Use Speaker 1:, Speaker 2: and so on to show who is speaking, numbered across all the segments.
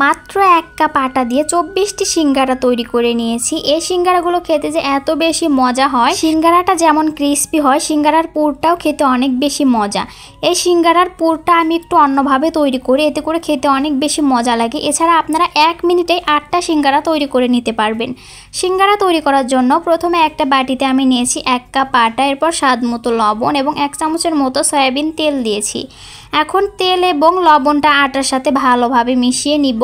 Speaker 1: মাত্র 1 কাপ আটা দিয়ে 24টি সিঙ্গারা তৈরি করে নিয়েছি। এই সিঙ্গারাগুলো খেতে যে এত বেশি মজা হয়, সিঙ্গারাটা যেমন ক্রিস্পি হয়, সিঙ্গারার পুরটাও খেতে অনেক বেশি মজা। এই সিঙ্গারার পুরটা আমি একটু অন্যভাবে তৈরি করি, এতে করে খেতে অনেক বেশি মজা লাগে। এছাড়া আপনারা 1 মিনিটেই 8টা সিঙ্গারা তৈরি করে নিতে পারবেন। সিঙ্গারা তৈরি করার জন্য প্রথমে একটা বাটিতে আমি নিয়েছি 1 কাপ আটা, এরপর স্বাদ মতো লবণ এবং 1 চামচের মতো সয়াবিন তেল দিয়েছি। এখন তেল এবং লবণটা আটার সাথে ভালোভাবে মিশিয়ে নিব।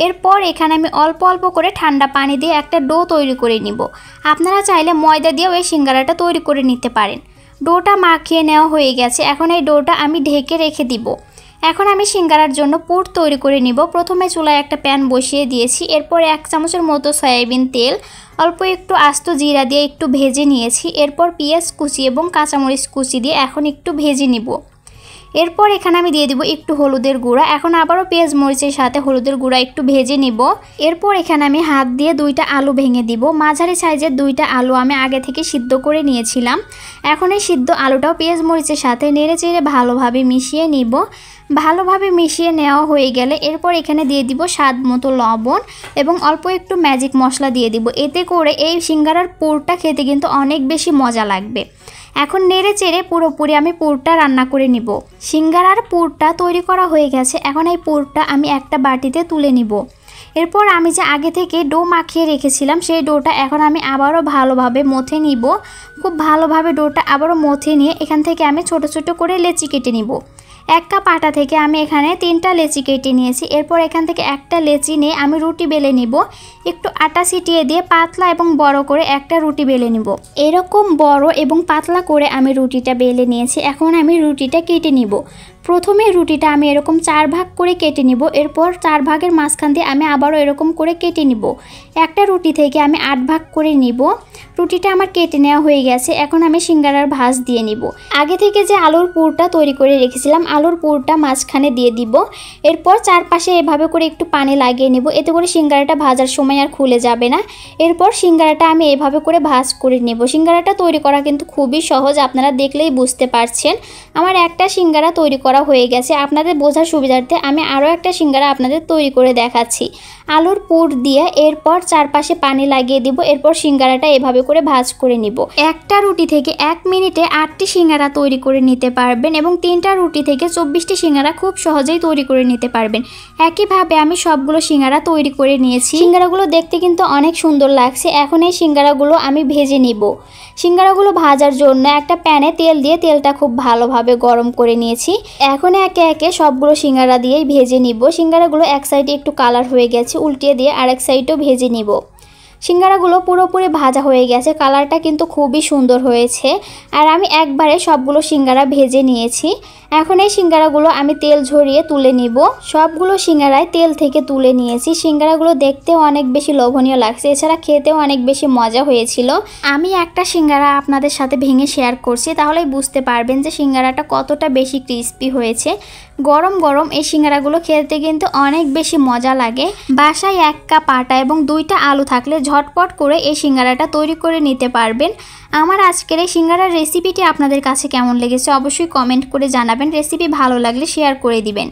Speaker 1: এরপর এখানে আমি অল্প অল্প করে ঠান্ডা পানি দিয়ে একটা ডো তৈরি করে নিব। আপনারা চাইলে ময়দা দিয়েও এই সিঙ্গারাটা তৈরি করে নিতে পারেন। ডোটা মাখিয়ে নেওয়া হয়ে গেছে। এখন এই ডোটা আমি ঢেকে রেখে দিব। এখন আমি সিঙ্গারার জন্য পুর তৈরি করে নিব। প্রথমে চুলায় একটা প্যান বসিয়ে দিয়েছি। এরপর 1 চামচের মতো সয়াবিন তেল, অল্প একটু আস্ত জিরা দিয়ে একটু ভেজে নিয়েছি। এরপর পেঁয়াজ কুচি এবং কাঁচামরিচ কুচি দিয়ে এখন একটু ভেজে নিব। এরপর এখানে আমি দিয়ে দিব একটু হলুদের গুঁড়া। এখন আবারও পেঁয়াজ মরিচের সাথে হলুদের গুঁড়া একটু ভেজে নিব। এরপর এখানে আমি হাত দিয়ে 2টা আলু ভেঙে দিব। মাঝারি সাইজের 2টা আলু আমি আগে থেকে সিদ্ধ করে নিয়েছিলাম। এখন এই সিদ্ধ আলুটাও পেঁয়াজ মরিচের সাথে নেড়েচেড়ে ভালোভাবে মিশিয়ে নিব। ভালোভাবে মিশিয়ে নেওয়া হয়ে গেলে এরপর এখানে দিয়ে দিব স্বাদ মতো লবণ এবং অল্প একটু ম্যাজিক মশলা দিয়ে দিব। এতে করে এই সিঙ্গারার পুরটা খেতে কিন্তু অনেক বেশি মজা লাগবে। এখন নেড়ে চেড়ে পুরোপুরি আমি পুরটা রান্না করে নিব। সিঙ্গারার পুরটা তৈরি করা হয়ে গেছে। এখন এই পুরটা আমি একটা বাটিতে তুলে নিব। এরপর আমি যে আগে থেকে ডো মাখিয়ে রেখেছিলাম সেই ডোটা এখন আমি আবারও ভালোভাবে মথে নিব। খুব ভালোভাবে ডোটা আবারও মথে নিয়ে এখান থেকে আমি ছোট ছোট করে লেচি কেটে নিব। 1 কাপ আটা থেকে আমি এখানে 3টা লেচি কেটে নিয়েছি। এরপর এখান থেকে একটা লেচি নিয়ে আমি রুটি বেলে নিব। একটু আটা ছিটিয়ে দিয়ে পাতলা এবং বড় করে একটা রুটি বেলে নিব। এরকম বড় এবং পাতলা করে আমি রুটিটা বেলে নিয়েছি। এখন আমি রুটিটা কেটে নিব। প্রথমে রুটিটা আমি এরকম 4 ভাগ করে কেটে নিব। এরপর 4 ভাগের মাঝখান দিয়ে আমি আবারও এরকম করে কেটে নিব। একটা রুটি থেকে আমি 8 ভাগ করে নিব। রুটিটা আমার কেটে নেওয়া হয়ে গেছে। এখন আমি সিঙ্গারার ভাঁজ দিয়ে নিব। আগে থেকে যে আলুর পুরটা তৈরি করে রেখেছিলাম, আলুর পুরটা মাঝখানে দিয়ে দিব। এরপর চারপাশে এভাবে করে একটু পানি লাগিয়ে নিব। এতে করে সিঙ্গারাটা ভাজার সময় আর খুলে যাবে না। এরপর সিঙ্গারাটা আমি এভাবে করে ভাঁজ করে নেব। সিঙ্গারাটা তৈরি করা কিন্তু খুবই সহজ, আপনারা দেখলেই বুঝতে পারছেন। আমার একটা সিঙ্গারা তৈরি করা হয়ে গেছে। আপনাদের বোঝার সুবিধার্থে আমি আরও একটা সিঙ্গারা আপনাদের তৈরি করে দেখাচ্ছি। আলুর পুর দিয়ে এরপর চারপাশে পানি লাগিয়ে দিব। এরপর সিঙ্গারাটা এভাবে করে ভাঁজ করে নিব। একটা রুটি থেকে 1 মিনিটে 8টি সিঙ্গারা তৈরি করে নিতে পারবেন এবং 3টা রুটি থেকে 24টি সিঙ্গারা খুব সহজেই তৈরি করে নিতে পারবেন। একইভাবে আমি সবগুলো সিঙ্গারা তৈরি করে নিয়েছি। সিঙ্গারাগুলো দেখতে কিন্তু অনেক সুন্দর লাগছে। এখন এই সিঙ্গারাগুলো আমি ভেজে নিব। সিঙ্গারাগুলো ভাজার জন্য একটা প্যানে তেল দিয়ে তেলটা খুব ভালোভাবে গরম করে নিয়েছি। এখন একে একে সবগুলো সিঙ্গারা দিয়েই ভেজে নিব। সিঙ্গারাগুলো এক সাইডে একটু কালার হয়ে গেছে, উল্টিয়ে দিয়ে আরেক সাইডও ভেজে নিব। সিঙ্গারাগুলো পুরোপুরি ভাজা হয়ে গেছে, কালারটা কিন্তু খুবই সুন্দর হয়েছে। আর আমি একবারে সবগুলো সিঙ্গারা ভেজে নিয়েছি। এখন এই সিঙ্গারাগুলো আমি তেল ঝরিয়ে তুলে নিব। সবগুলো সিঙ্গারায় তেল থেকে তুলে নিয়েছি। সিঙ্গারাগুলো দেখতেও অনেক বেশি লোভনীয় লাগছে, এছাড়া খেতেও অনেক বেশি মজা হয়েছিল। আমি একটা সিঙ্গারা আপনাদের সাথে ভেঙে শেয়ার করছি, তাহলেই বুঝতে পারবেন যে সিঙ্গারাটা কতটা বেশি ক্রিস্পি হয়েছে। গরম গরম এই সিঙ্গারাগুলো খেতে কিন্তু অনেক বেশি মজা লাগে। বাসায় 1 কাপ আটা এবং 2টা আলু থাকলে ঝটপট করে এই সিঙ্গারাটা তৈরি করে নিতে পারবেন। আমার আজকের এই সিঙ্গারার রেসিপিটি আপনাদের কাছে কেমন লেগেছে অবশ্যই কমেন্ট করে জানাবেন। রেসিপি ভালো লাগলে শেয়ার করে দিবেন।